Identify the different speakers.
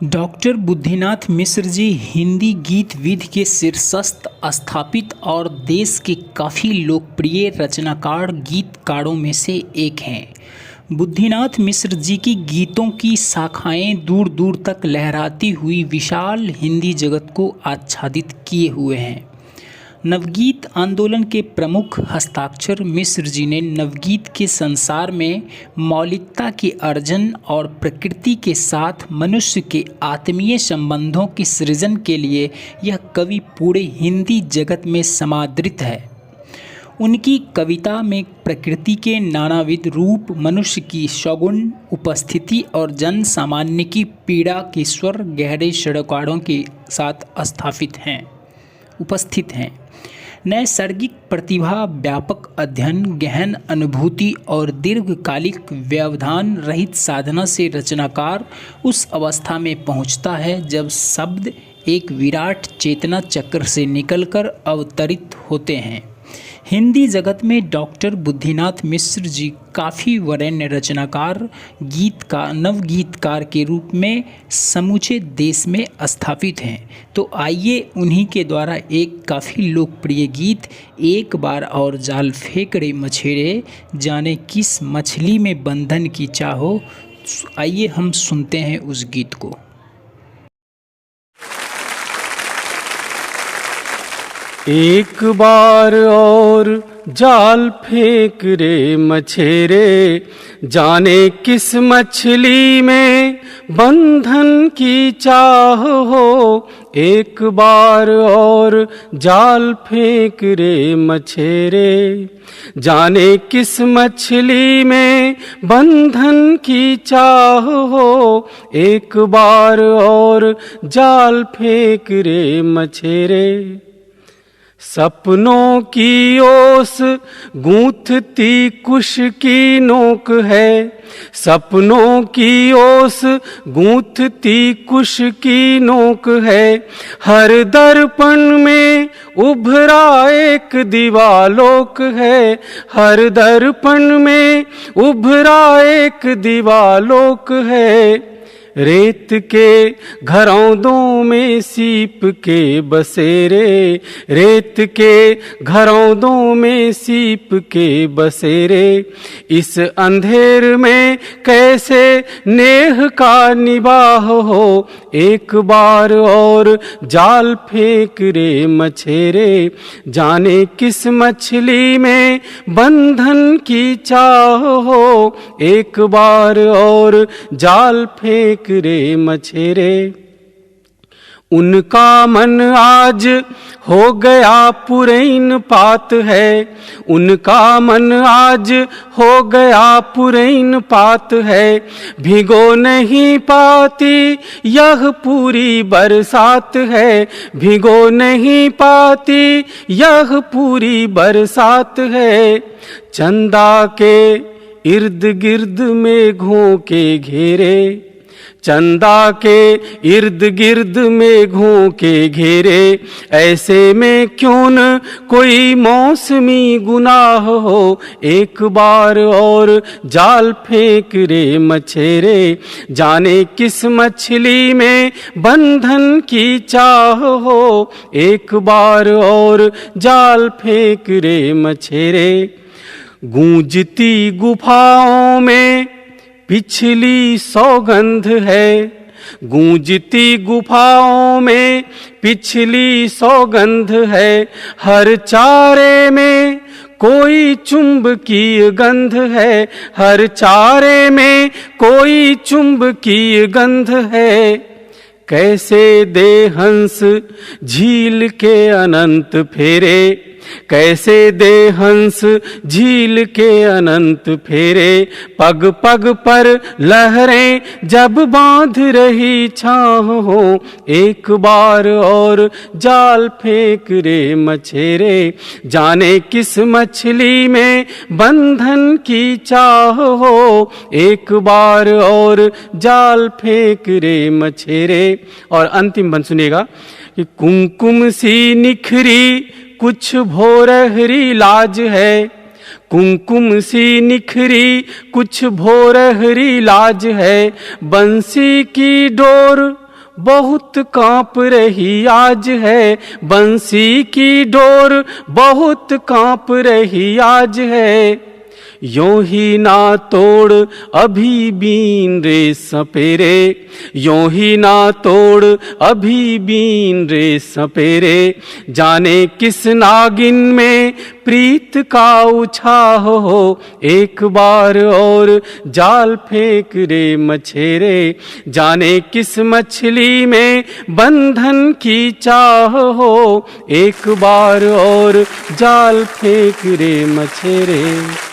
Speaker 1: Doctor Buddhinath Mishra ji Hindi गीत विधि के शीर्षस्थ स्थापित और देश के काफ़ी लोकप्रिय रचनाकार गीतकारों में से एक हैं। बुद्धिनाथ मिश्र जी की गीतों की शाखाएं दूर दूर तक लहराती हुई विशाल हिंदी जगत को आच्छादित किए हुए हैं। नवगीत आंदोलन के प्रमुख हस्ताक्षर मिश्र जी ने नवगीत के संसार में मौलिकता के अर्जन और प्रकृति के साथ मनुष्य के आत्मीय संबंधों के सृजन के लिए यह कवि पूरे हिंदी जगत में समादृत है। उनकी कविता में प्रकृति के नानाविध रूप, मनुष्य की सगुण उपस्थिति और जन सामान्य की पीड़ा के स्वर गहरे षड्वारों के साथ उपस्थित हैं। नैसर्गिक प्रतिभा, व्यापक अध्ययन, गहन अनुभूति और दीर्घकालिक व्यवधान रहित साधना से रचनाकार उस अवस्था में पहुंचता है जब शब्द एक विराट चेतना चक्र से निकलकर अवतरित होते हैं। हिंदी जगत में डॉक्टर बुद्धिनाथ मिश्र जी काफ़ी वरेण्य रचनाकार, नवगीतकार के रूप में समूचे देश में स्थापित हैं। तो आइए उन्हीं के द्वारा एक काफ़ी लोकप्रिय गीत एक बार और जाल फेंक रे मछेरे, जाने किस मछली में बंधन की चाहो, आइए हम सुनते हैं उस गीत को।
Speaker 2: एक बार और जाल फेंक रे मछेरे, जाने किस मछली में बंधन की चाह हो। एक बार और जाल फेंक रे मछेरे, जाने किस मछली में बंधन की चाह हो। एक बार और जाल फेंक रे मछेरे, सपनों की ओस गूंथती कुश की नोक है। सपनों की ओस गूंथती कुश की नोक है। हर दर्पण में उभरा एक दिवालोक है। हर दर्पण में उभरा एक दिवालोक है। रेत के घरौंदों में सीप के बसेरे, रेत के घरौंदों में सीप के बसेरे। इस अंधेर में कैसे नेह का निबाह हो। एक बार और जाल फेंक रे मछेरे, जाने किस मछली में बंधन की चाह हो। एक बार और जाल फेंक रे मछेरे, उनका मन आज हो गया पुरैन पात है। उनका मन आज हो गया पुरैन पात है। भिगो नहीं पाती यह पूरी बरसात है। भिगो नहीं पाती यह पूरी बरसात है। चंदा के इर्द गिर्द मेघों के घेरे, चंदा के इर्द गिर्द मेघों के घेरे। ऐसे में क्यों न कोई मौसमी गुनाह हो। एक बार और जाल फेंक रे मछेरे, जाने किस मछली में बंधन की चाह हो। एक बार और जाल फेंक रे मछेरे, गूंजती गुफाओं में पिछली सौगंध है। गूंजती गुफाओं में पिछली सौगंध है। हर चारे में कोई चुंबकीय गंध है। हर चारे में कोई चुंबकीय गंध है। कैसे दे हंस झील के अनंत फेरे, कैसे दे हंस झील के अनंत फेरे। पग पग पर लहरें जब बांध रही छाह हो। एक बार और जाल फेंक रे मछेरे, जाने किस मछली में बंधन की चाह हो। एक बार और जाल फेंक रे मछेरे। और अंतिम बंद सुनिएगा कि कुमकुम सी निखरी कुछ भोरहरी लाज है। कुमकुम सी निखरी कुछ भोरहरी लाज है। बंसी की डोर बहुत कांप रही आज है, बंसी की डोर बहुत कांप रही आज है। यों ही ना तोड़ अभी बीन रे सपेरे, यों ही ना तोड़ अभी बीन रे सपेरे। जाने किस नागिन में प्रीत का उछाह हो, एक बार और जाल फेंक रे मछेरे। जाने किस मछली में बंधन की चाह हो, एक बार और जाल फेंक रे मछेरे।